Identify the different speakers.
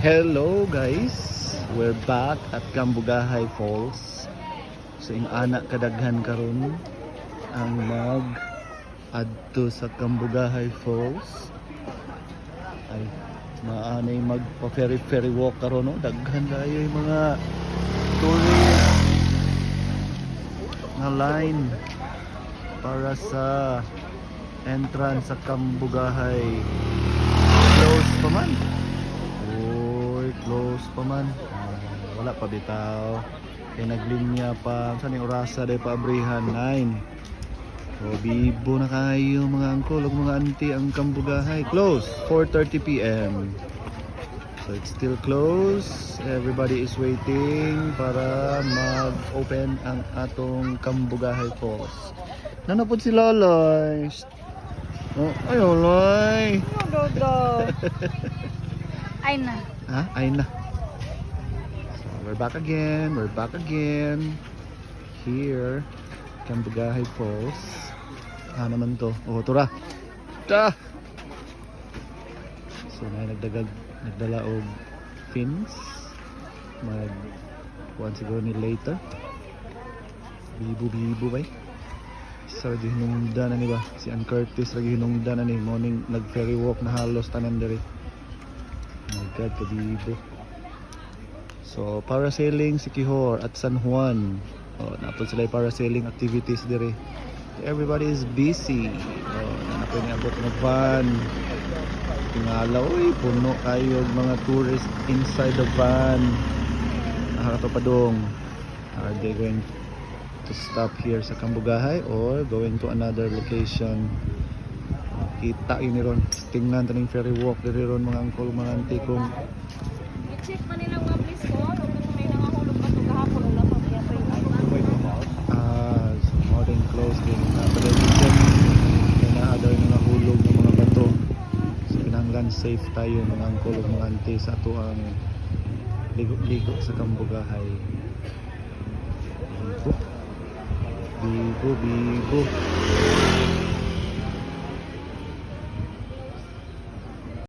Speaker 1: Hello guys, we're back at Cambugahay Falls. So ing anak kadaghan karon ang adto sa Cambugahay Falls. Ay maanay magpa ferry walk karon, no? Daghan kayo yung mga tourist na line para sa entrance sa Cambugahay. Close pa man. Close pa man. Wala pa bitaw. Kaya naglinya pa. Saan yung orasa dahil pa abrihan? 9. So bibo na kayo mga angkol ug mga auntie ang Cambugahay. Close 4:30 PM. So it's still close. Everybody is waiting para mag-open ang atong Cambugahay Falls. Nanapod si Loloy. Oh, ay Loloy.
Speaker 2: Ay na.
Speaker 1: Ha? Ay na. So, we're back again. Here, Cambugahay Falls. Naman to. Oh, tura. Ta. So, nagdala og fins. Kuan siguro ni later. Bibo bay. Sa lagi hinungdan na ni ba? Si Ann Curtis lagi hinungdan na ni. Morning nag-ferry walk na halos tanan diri. Oh my God, kabibo. So, parasailing si Kihor at San Juan. Oh, napod sila yung parasailing activities dire. Everybody is busy. Oh, napod niya abot ng van. Tingala, uy, puno kayo mga tourists inside the van. Nakakatapadong. Are they going to stop here sa Cambugahay or going to another location? Kita yun ron. Tingnan taning ferry walk diri ron mga angkol, mga auntie kung
Speaker 2: I-check man nilang mga place ko. Huwag na may nangahulog pa ito kahapon. Wala pa kaya pa yung
Speaker 1: so modern close din na pagdating kaya na other na nahulog ng mga bato. So kinahanglan safe tayo mga angkol ug mga auntie sa ato ang ligo sa Cambugahay. Bibo